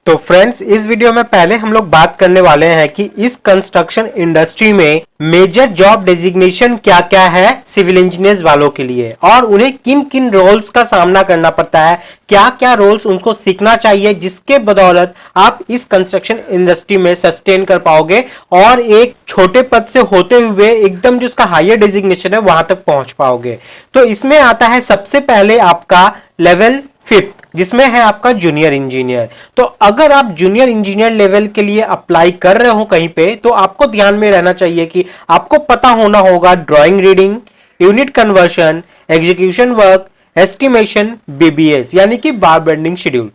तो फ्रेंड्स, इस वीडियो में पहले हम लोग बात करने वाले हैं कि इस कंस्ट्रक्शन इंडस्ट्री में मेजर जॉब डेजिग्नेशन क्या क्या है सिविल इंजीनियर्स वालों के लिए, और उन्हें किन किन रोल्स का सामना करना पड़ता है, क्या क्या रोल्स उनको सीखना चाहिए जिसके बदौलत आप इस कंस्ट्रक्शन इंडस्ट्री में सस्टेन कर पाओगे और एक छोटे पद से होते हुए एकदम जो उसका हायर डेजिग्नेशन है वहां तक पहुंच पाओगे। तो इसमें आता है सबसे पहले आपका लेवल 5th, जिसमें है आपका जूनियर इंजीनियर। तो अगर आप जूनियर इंजीनियर लेवल के लिए अप्लाई कर रहे हो कहीं पे, तो आपको ध्यान में रहना चाहिए कि आपको पता होना होगा drawing reading, unit conversion, execution work, estimation, BBS यानी कि बार बेंडिंग शेड्यूल।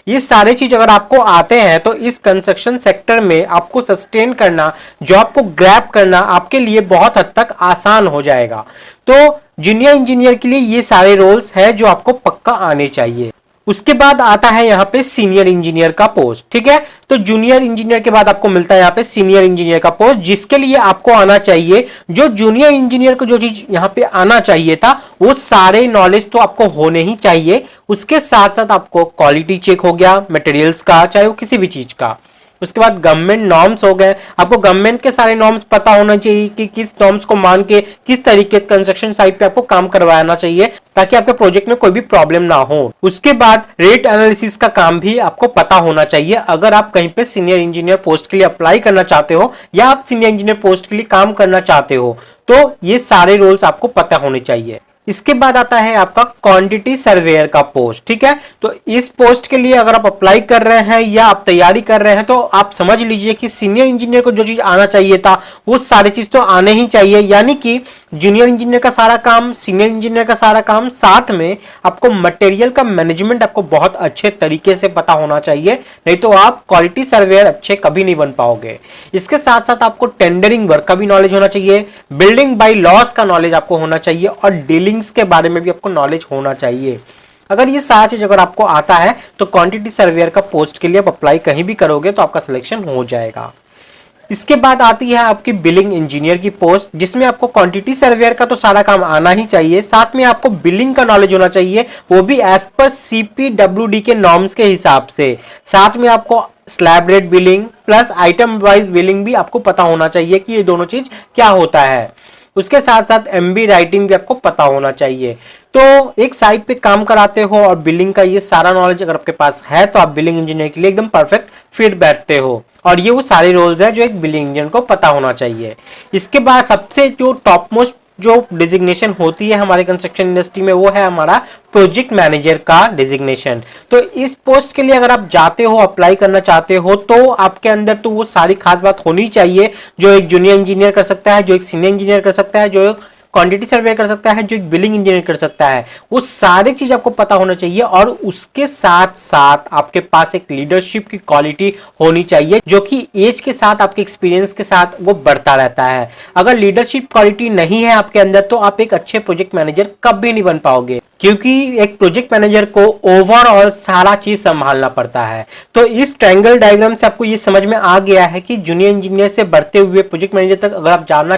ये सारे चीज अगर आपको आते हैं तो इस कंस्ट्रक्शन सेक्टर में आपको सस्टेन करना, जॉब को ग्रैब करना आपके लिए बहुत हद तक आसान हो जाएगा। तो जूनियर इंजीनियर के लिए ये सारे रोल्स हैं जो आपको पक्का आने चाहिए। उसके बाद आता है यहाँ पे सीनियर इंजीनियर का पोस्ट। ठीक है, तो जूनियर इंजीनियर के बाद आपको मिलता है यहाँ पे सीनियर इंजीनियर का पोस्ट, जिसके लिए आपको आना चाहिए, जो जूनियर इंजीनियर को जो चीज यहाँ पे आना चाहिए था वो सारे नॉलेज तो आपको होने ही चाहिए। उसके साथ साथ आपको क्वालिटी चेक हो गया मटेरियल्स का, चाहे वो किसी भी चीज का। उसके बाद गवर्नमेंट नॉर्म्स हो गए, आपको गवर्नमेंट के सारे नॉर्म्स पता होना चाहिए कि किस नॉर्म्स को मान के किस तरीके कंस्ट्रक्शन साइट पे आपको काम करवाना चाहिए ताकि आपके प्रोजेक्ट में कोई भी प्रॉब्लम ना हो। उसके बाद रेट एनालिसिस का काम भी आपको पता होना चाहिए अगर आप कहीं पे सीनियर इंजीनियर पोस्ट के लिए अप्लाई करना चाहते हो या आप सीनियर इंजीनियर पोस्ट के लिए काम करना चाहते हो, तो ये सारे रोल्स आपको पता होने चाहिए। इसके बाद आता है आपका क्वांटिटी सर्वेयर का पोस्ट। ठीक है, तो इस पोस्ट के लिए अगर आप अप्लाई कर रहे हैं या आप तैयारी कर रहे हैं तो आप समझ लीजिए कि सीनियर इंजीनियर को जो चीज आना चाहिए था वो सारी चीज तो आने ही चाहिए, यानी कि जूनियर इंजीनियर का सारा काम, सीनियर इंजीनियर का सारा काम, साथ में आपको मटेरियल का मैनेजमेंट आपको बहुत अच्छे तरीके से पता होना चाहिए, नहीं तो आप क्वालिटी सर्वेयर अच्छे कभी नहीं बन पाओगे। इसके साथ साथ आपको टेंडरिंग वर्क का भी नॉलेज होना चाहिए, बिल्डिंग बाय लॉस का नॉलेज आपको होना चाहिए और डीलिंग्स के बारे में भी आपको नॉलेज होना चाहिए। अगर ये सारा चीज अगर आपको आता है तो क्वांटिटी सर्वेयर का पोस्ट के लिए आप अप्लाई कहीं भी करोगे तो आपका सिलेक्शन हो जाएगा। इसके बाद आती है आपकी बिलिंग इंजीनियर की पोस्ट, जिसमें आपको क्वांटिटी सर्वेयर का तो सारा काम आना ही चाहिए, साथ में आपको बिलिंग का नॉलेज होना चाहिए, वो भी एज पर CPWD के नॉर्म्स के हिसाब से। साथ में आपको slab rate billing plus item wise billing भी आपको पता होना चाहिए कि ये दोनों चीज क्या होता है। उसके साथ साथ MB राइटिंग भी आपको पता होना चाहिए। तो एक साइट पे काम कराते हो और बिलिंग का ये सारा नॉलेज अगर आपके पास है तो आप बिलिंग इंजीनियर के लिए एकदम परफेक्ट फिट बैठते हो, और ये वो सारे रोल्स हैं जो एक बिलिंग इंजीनियर को पता होना चाहिए। इसके बाद सबसे जो टॉप मोस्ट जो डिजिग्नेशन होती है हमारे कंस्ट्रक्शन इंडस्ट्री में वो है हमारा प्रोजेक्ट मैनेजर का डिजिग्नेशन। तो इस पोस्ट के लिए अगर आप जाते हो, अप्लाई करना चाहते हो, तो आपके अंदर तो वो सारी खास बात होनी चाहिए जो एक जूनियर इंजीनियर कर सकता है, जो एक सीनियर इंजीनियर कर सकता है, जो क्वांटिटी सर्वे कर सकता है, जो एक बिलिंग इंजीनियर कर सकता है। वो सारी चीज आपको पता होना चाहिए और उसके साथ साथ आपके पास एक लीडरशिप की क्वालिटी होनी चाहिए जो कि एज के साथ, आपके एक्सपीरियंस के साथ वो बढ़ता रहता है। अगर लीडरशिप क्वालिटी नहीं है आपके अंदर तो आप एक अच्छे प्रोजेक्ट मैनेजर कभी नहीं बन पाओगे, क्योंकि एक प्रोजेक्ट मैनेजर को ओवरऑल सारा चीज संभालना पड़ता है। तो इस ट्रायंगल डायग्राम से आपको ये समझ में आ गया है कि जूनियर इंजीनियर से बढ़ते हुए प्रोजेक्ट मैनेजर तक अगर आप जाना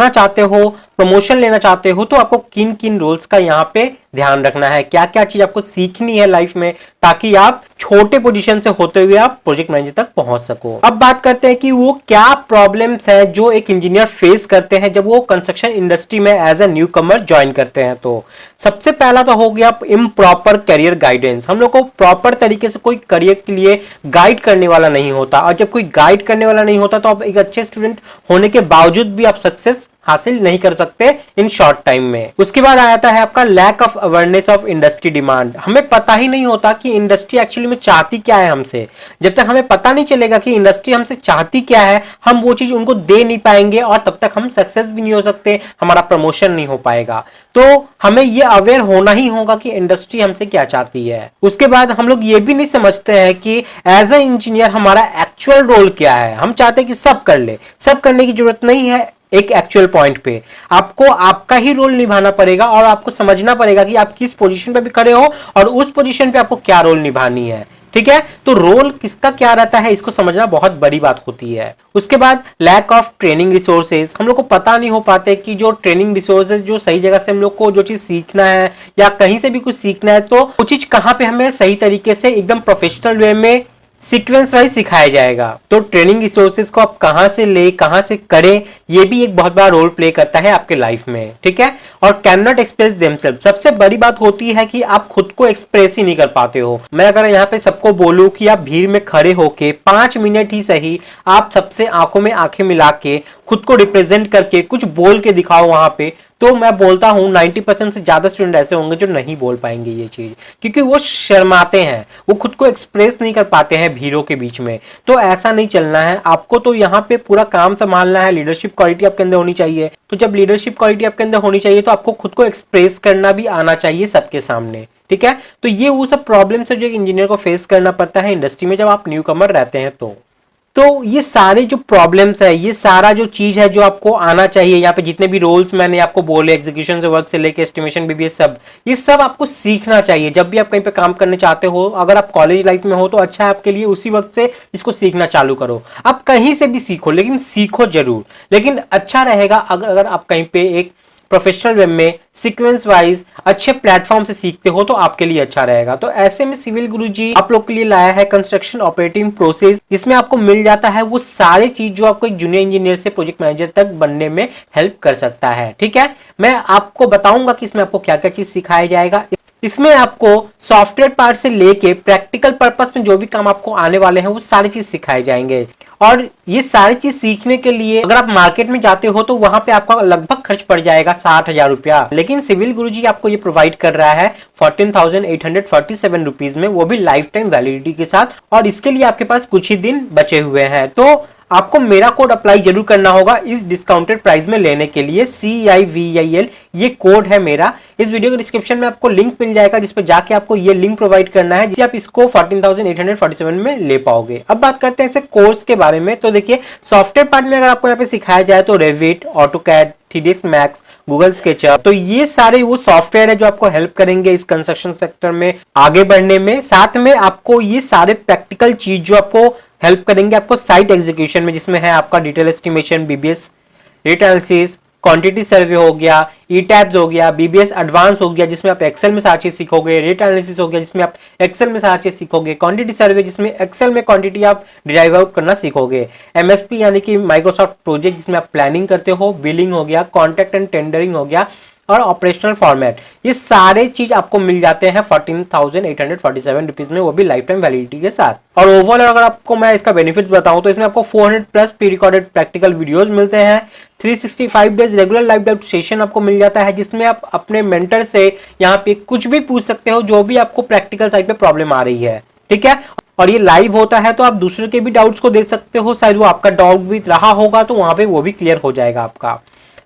चाहते हो, प्रमोशन लेना चाहते हो, तो आपको किन किन रोल्स का यहाँ पे ध्यान रखना है, क्या क्या चीज आपको सीखनी है लाइफ में, ताकि आप छोटे पोजीशन से होते हुए आप प्रोजेक्ट मैनेजर तक पहुंच सको। अब बात करते हैं कि वो क्या प्रॉब्लम्स है जो एक इंजीनियर फेस करते हैं जब वो कंस्ट्रक्शन इंडस्ट्री में as a newcomer join करते हैं। तो सबसे पहला तो हो गया इम्प्रॉपर करियर गाइडेंस। हम लोग को प्रॉपर तरीके से कोई करियर के लिए गाइड करने वाला नहीं होता, और जब कोई गाइड करने वाला नहीं होता तो आप एक अच्छे स्टूडेंट होने के बावजूद भी आप सक्सेस हासिल नहीं कर सकते इन शॉर्ट टाइम में। उसके बाद आ जाता है आपका lack of awareness of industry demand. हमें पता ही नहीं होता कि इंडस्ट्री एक्चुअली में चाहती क्या है हमसे। जब तक हमें पता नहीं चलेगा कि इंडस्ट्री हमसे चाहती क्या है, हम वो चीज उनको दे नहीं पाएंगे और तब तक हम सक्सेस भी नहीं हो सकते, हमारा प्रमोशन नहीं हो पाएगा। तो हमें ये अवेयर होना ही होगा कि इंडस्ट्री हमसे क्या चाहती है। उसके बाद हम लोग ये भी नहीं समझते हैं कि एज ए इंजीनियर हमारा एक्चुअल रोल क्या है। हम चाहते हैं कि सब कर ले, सब करने की जरूरत नहीं है। एक एक्चुअल पॉइंट पे आपको आपका ही रोल निभाना पड़ेगा और आपको समझना पड़ेगा कि आप किस पोजीशन पे भी खड़े हो और उस पोजीशन पे आपको क्या रोल निभानी है। ठीक है, तो रोल किसका क्या रहता है इसको समझना बहुत बड़ी बात होती है। उसके बाद लैक ऑफ ट्रेनिंग रिसोर्सेज, हम लोग को पता नहीं हो पाते कि जो ट्रेनिंग रिसोर्सेज जो सही जगह से हम लोग को जो चीज सीखना है या कहीं से भी कुछ सीखना है तो वो चीज कहाँ पे हमें सही तरीके से एकदम प्रोफेशनल वे में सीक्वेंस वाइज सिखाया जाएगा। तो ट्रेनिंग रिसोर्सेज को आप कहां से ले कहां से करें ये भी एक बहुत बड़ा रोल प्ले करता है आपके लाइफ में, ठीक है। और कैन नॉट एक्सप्रेस देमसेल्फ, सबसे बड़ी बात होती है कि आप खुद को एक्सप्रेस ही नहीं कर पाते हो। मैं अगर यहाँ पे सबको बोलूं कि आप भीड़ में खड़े होके 5 मिनट ही सही आप सबसे आंखों में आंखें मिला के खुद को रिप्रेजेंट करके कुछ बोल के दिखाओ वहां पे, तो मैं बोलता हूं 90% से ज्यादा स्टूडेंट ऐसे होंगे जो नहीं बोल पाएंगे ये चीज, क्योंकि वो शर्माते हैं, वो खुद को एक्सप्रेस नहीं कर पाते हैं भीड़ों के बीच में। तो ऐसा नहीं चलना है आपको, तो यहाँ पे पूरा काम संभालना है, लीडरशिप क्वालिटी आपके अंदर होनी चाहिए। तो जब लीडरशिप क्वालिटी आपके अंदर होनी चाहिए तो आपको खुद को एक्सप्रेस करना भी आना चाहिए सबके सामने, ठीक है। तो ये वो सब प्रॉब्लम्स है जो इंजीनियर को फेस करना पड़ता है इंडस्ट्री में जब आप न्यू कमर रहते हैं। तो ये सारे जो प्रॉब्लम्स है, ये सारा जो चीज है जो आपको आना चाहिए, यहाँ पे जितने भी रोल्स मैंने आपको बोले, एग्जीक्यूशन से वर्क से लेके एस्टिमेशन बीबीएस, सब ये सब आपको सीखना चाहिए जब भी आप कहीं पे काम करने चाहते हो। अगर आप कॉलेज लाइफ में हो तो अच्छा है आपके लिए, उसी वक्त से इसको सीखना चालू करो। आप कहीं से भी सीखो लेकिन सीखो जरूर, लेकिन अच्छा रहेगा अगर आप कहीं पे एक प्रोफेशनल वे में सीक्वेंस वाइज अच्छे प्लेटफॉर्म से सीखते हो तो आपके लिए अच्छा रहेगा। तो ऐसे में सिविल गुरुजी आप लोग के लिए लाया है कंस्ट्रक्शन ऑपरेटिंग प्रोसेस, जिसमें आपको मिल जाता है वो सारे चीज जो आपको एक जूनियर इंजीनियर से प्रोजेक्ट मैनेजर तक बनने में हेल्प कर सकता है, ठीक है। मैं आपको बताऊंगा कि इसमें आपको क्या क्या चीज सिखाया जाएगा। इसमें आपको सॉफ्टवेयर पार्ट से लेके प्रैक्टिकल पर्पस में जो भी काम आपको आने वाले हैं वो सारी चीज सिखाए जाएंगे। और ये सारी चीज सीखने के लिए अगर आप मार्केट में जाते हो तो वहां पे आपका लगभग खर्च पड़ जाएगा 60,000 रुपया, लेकिन सिविल गुरुजी आपको ये प्रोवाइड कर रहा है 14,847 रुपीज में, वो भी लाइफ टाइम वैलिडिटी के साथ। और इसके लिए आपके पास कुछ ही दिन बचे हुए हैं, तो आपको मेरा कोड अप्लाई जरूर करना होगा इस डिस्काउंटेड प्राइस में लेने के लिए। CIVIL ये कोड है मेरा। इस वीडियो के डिस्क्रिप्शन में आपको लिंक मिल जाएगा जिस पर जाके आपको ये लिंक प्रोवाइड करना है जिससे आप इसको 14,847 में ले पाओगे। अब बात करते हैं इसे कोर्स के बारे में। तो देखिए सॉफ्टवेयर पार्ट में अगर आपको यहाँ पे सिखाया जाए तो Revit, AutoCAD, 3ds max, Google SketchUp, तो ये सारे वो सॉफ्टवेयर है जो आपको हेल्प करेंगे इस कंस्ट्रक्शन सेक्टर में आगे बढ़ने में। साथ में आपको ये सारे प्रैक्टिकल चीज जो आपको हेल्प करेंगे आपको साइट एग्जीक्यूशन में, जिसमें है आपका detail estimation, BBS rate analysis, quantity survey हो गया, ईटैब्स हो गया, बीबीएस एडवांस हो गया जिसमें आप एक्सेल में सारी चीज सीखोगे, रेट एनालिसिस हो गया जिसमें आप एक्सेल में सारी चीज सीखोगे, क्वांटिटी सर्वे जिसमें एक्सेल में क्वांटिटी आप डिराइव आउट करना सीखोगे, एमएसपी यानी कि माइक्रोसॉफ्ट प्रोजेक्ट जिसमें आप प्लानिंग करते हो, बिलिंग हो गया, कॉन्ट्रैक्ट एंड टेंडरिंग हो गया, और ऑपरेशनल फॉर्मेट, ये सारे चीज आपको मिल जाते हैं 14,847 रुपीज में, वो भी लाइफ टाइम वैलिडिटी के साथ। और ओवरऑल अगर आपको मैं इसका बेनिफिट बताऊं तो इसमें आपको 400+ प्री रिकॉर्डेड प्रैक्टिकल वीडियोस मिलते हैं, 365 days regular live doubt session आपको मिल जाता है जिसमें आप अपने मेंटर से यहाँ पे कुछ भी पूछ सकते हो जो भी आपको प्रैक्टिकल साइड पे प्रॉब्लम आ रही है, ठीक है। और ये लाइव होता है तो आप दूसरे के भी डाउट्स को देख सकते हो, शायद वो आपका डाउट भी रहा होगा तो वहां पे वो भी क्लियर हो जाएगा आपका।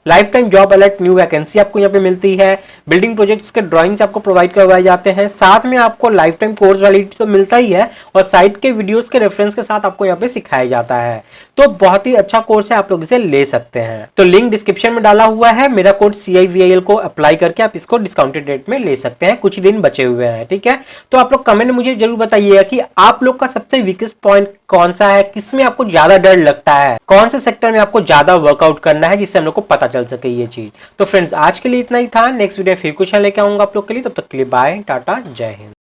Life time job alert new vacancy आपको यहाँ पे मिलती है, बिल्डिंग प्रोजेक्ट्स के ड्राइंग्स आपको प्रोवाइड करवाए जाते हैं, साथ में आपको लाइफ टाइम कोर्स वैलिडिटी तो मिलता ही है और साइट के वीडियोस के रेफरेंस के साथ आपको यहाँ पे सिखाया जाता है। तो बहुत ही अच्छा कोर्स है, आप लोग इसे ले सकते हैं। तो लिंक डिस्क्रिप्शन में डाला हुआ है, मेरा कोड CIVIL को अप्लाई करके आप इसको डिस्काउंटेड रेट में ले सकते हैं, कुछ दिन बचे हुए हैं, ठीक है। तो आप लोग कमेंट में मुझे जरूर बताइएगा कि आप लोग का सबसे वीकेस्ट पॉइंट कौन सा है, किसमें आपको ज्यादा डर लगता है, कौन से सेक्टर में आपको ज्यादा वर्कआउट करना है, जिससे हम लोग को पता चल सके ये चीज। तो फ्रेंड्स आज के लिए इतना ही था, नेक्स्ट वीडियो फिर कुछ लेके आऊंगा आप लोग के लिए, तब तक के लिए बाय, टाटा, जय हिंद।